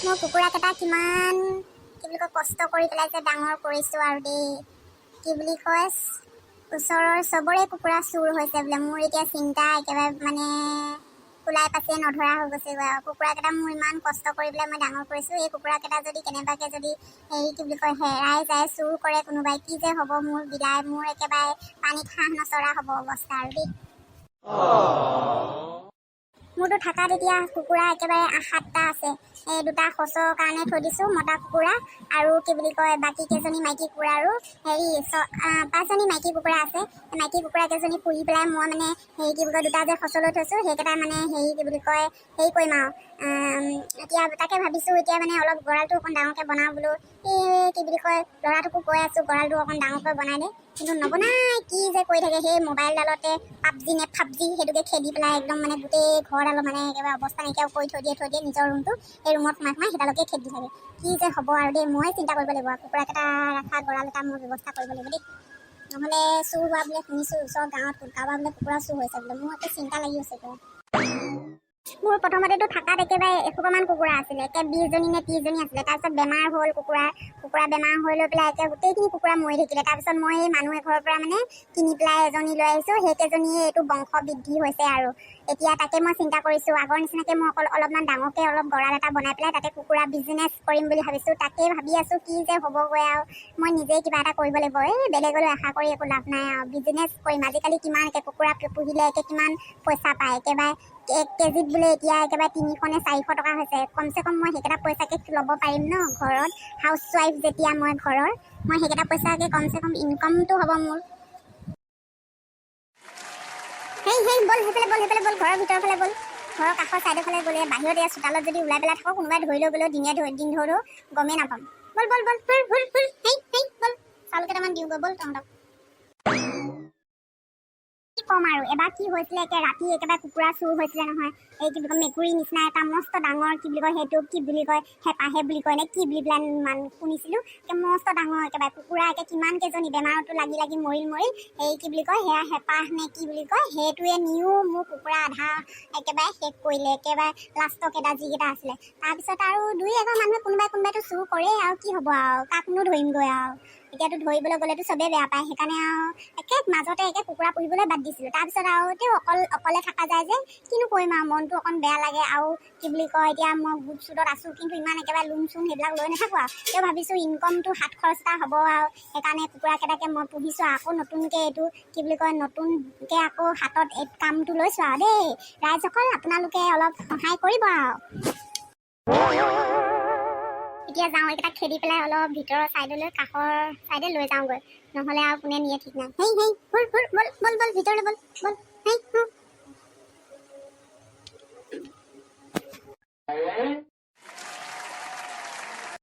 মোৰ কুকুৰাকেইটা কিমান কি বুলি কয় কষ্ট কৰি পেলাই যে ডাঙৰ কৰিছোঁ আৰু দেই কি বুলি কয় ওচৰৰ চবৰে কুকুৰা চুৰ হৈছে বোলে। মোৰ এতিয়া চিন্তা একেবাৰে মানে ওলাই পাছে নধৰা হৈ গৈছেগৈ আৰু কুকুৰাকেইটা মোৰ ইমান কষ্ট কৰি পেলাই মই ডাঙৰ কৰিছোঁ। এই কুকুৰাকেইটা যদি কেনেবাকৈ যদি হেৰি কি বুলি কয় হেৰাই যায়, চুৰ কৰে কোনোবাই, কি যে হ'ব মোৰ বিলাই, মোৰ একেবাৰে পানীত হাঁহ নচৰা হ'ব অৱস্থা আৰু দেই। মোৰতো থাকাত এতিয়া কুকুৰা একেবাৰে 7টা আছে। এই 2টা সঁচৰ কাৰণে থৈ দিছোঁ মতা কুকুৰা, আৰু কি বুলি কয় বাকী কেইজনী মাইকী কুকুৰা, আৰু হেৰি 5জনী মাইকী কুকুৰা আছে। মাইকী কুকুৰা কেইজনী পুহি পেলাই মই মানে হেৰি কি বুলি কয় 2টা যে সঁচলৈ থৈছোঁ সেইকেইটা মানে হেৰি কি বুলি কয় হেৰি কৰিম আৰু এতিয়া তাকে ভাবিছোঁ এতিয়া মানে অলপ গঁৰালটো অকণ ডাঙৰকৈ বনাওঁ বোলো। এই কি বুলি কয় ল'ৰাটোকো কৈ আছোঁ গঁৰালটো অকণ ডাঙৰকৈ বনাই দে, কিন্তু নবনাই, কি যে কৰি থাকে সেই মোবাইলডালতে পাবজি নে ফাবজি সেইটোকে খেদি পেলাই একদম মানে গোটেই ঘৰডালৰ মানে একেবাৰে অৱস্থা নাইকিয়া কৰি থৈ দিয়ে নিজৰ ৰুমটো, সেই ৰুমত সোমাই সেইডালকে খেদি থাকে। কি যে হ'ব আৰু দেই, মই চিন্তা কৰিব লাগিব, কুকুৰাকেইটা ৰখা গঁৰাল এটা মোৰ ব্যৱস্থা কৰিব লাগিব দেই, নহ'লে চুৰ হোৱা বোলে শুনিছোঁ ওচৰৰ গাঁৱত কাৰোবাৰ বোলে কুকুৰা চুৰ হৈছে বোলে। মোৰ একে চিন্তা লাগি আছে এতিয়া। মোৰ প্ৰথমতেতো থাকাত একেবাৰে 100মান কুকুৰা আছিলে, একে 20জনী নে 30জনী আছিলে। তাৰপিছত বেমাৰ হ'ল কুকুৰা বেমাৰ হৈ লৈ পেলাই একে গোটেইখিনি কুকুৰা মৰি থাকিলে। তাৰপিছত মই এই মানুহ এঘৰৰ পৰা মানে কিনি পেলাই এজনী লৈ আহিছোঁ, সেইকেইজনীয়ে এইটো বংশ বৃদ্ধি হৈছে আৰু এতিয়া তাকে মই চিন্তা কৰিছোঁ আগৰ নিচিনাকৈ মই অলপমান ডাঙৰকৈ অলপ গঁৰাল এটা বনাই পেলাই তাতে কুকুৰা বিজনেছ কৰিম বুলি ভাবিছোঁ। তাকে ভাবি আছোঁ কি যে হ'বগৈ আৰু মই নিজেই কিবা এটা কৰিব লাগিব। এই বেলেগলৈ আশা কৰি একো লাভ নাই আৰু বিজনেছ কৰিম। আজিকালি কিমান একে কুকুৰা পুহিলে একে কিমান পইচা পায়, একেবাৰে 1 কেজিত বোলে এতিয়া একেবাৰে 300 নে 400 টকা হৈছে। কমচে কম মই সেইকেইটা পইচাকে ল'ব পাৰিম ন ঘৰত, হাউচ ৱাইফ যেতিয়া মই ঘৰৰ, মই সেইকেইটা পইচাকে কমচে কম ইনকামটো হ'ব মোৰ। সেই বল সেইফালে বল, ঘৰৰ ভিতৰৰ ফালে বল, ঘৰৰ কাষৰ চাইডৰ ফালে গ'লে বাহিৰত এয়া চোতালত যদি ওলাই পেলাই থাকোঁ কোনোবাই ধৰি লৈ গ'লেও দিন ধৰো গমেই নাপাম। বল বল চাউল কেইটামান দিওঁগৈ বল তহঁতক। কম আৰু এবাৰ কি হৈছিলে একে ৰাতি একেবাৰে কুকুৰা চুৰ হৈছিলে নহয়। এই কি বুলি কয় মেকুৰী নিচিনা এটা মস্ত ডাঙৰ কি বুলি কয় সেইটো কি বুলি কয় হেপাহে বুলি কয় নে কি বুলি পেলাই শুনিছিলোঁ, একে মস্ত ডাঙৰ একেবাৰে কুকুৰা একে কিমান কেইজনী বেমাৰতো লাগি মৰিল। এই কি বুলি কয় সেয়া হেপাহ নে কি বুলি কয় সেইটোৱে নিও মোৰ কুকুৰা আধা একেবাৰে শেষ কৰিলে, একেবাৰে লাষ্টৰ কেইটা যিকেইটা আছিলে। তাৰপিছত আৰু 2-এঘৰ মানুহে কোনোবাইতো চুৰ কৰে আৰু কি হ'ব আৰু কাকনো ধৰিমগৈ আৰু এতিয়াতো ধৰিবলৈ গ'লেতো চবেই বেয়া পায়। সেইকাৰণে আৰু একে মাজতে একে কুকুৰা পুহিবলৈ বাদ দিছিলোঁ। তাৰপিছত আৰু তেওঁ অকলে থকা যায় যে কিনো কৰিম আৰু মনটো অকণ বেয়া লাগে। আৰু কি বুলি কয় এতিয়া মই গোট চুটত আছোঁ, কিন্তু ইমান একেবাৰে লোন চোন সেইবিলাক লৈ নাথাকোঁ আৰু তেওঁ ভাবিছোঁ ইনকমটো হাত খৰচ এটা হ'ব আৰু সেইকাৰণে কুকুৰাকেইটাকে মই পুহিছোঁ। আকৌ নতুনকৈ এইটো কি বুলি কয় নতুনকৈ আকৌ হাতত এই কামটো লৈছোঁ আৰু দেই ৰাইজসকল, আপোনালোকে অলপ সহায় কৰিব আৰু। এতিয়া যাওঁ এইকেইটা খেদি পেলাই অলপ ভিতৰৰ চাইডলৈ কাষৰ চাইডে লৈ যাওঁগৈ, নহ'লে আৰু কোনে নিয়ে ঠিক নাই। বল ভিতৰলৈ বল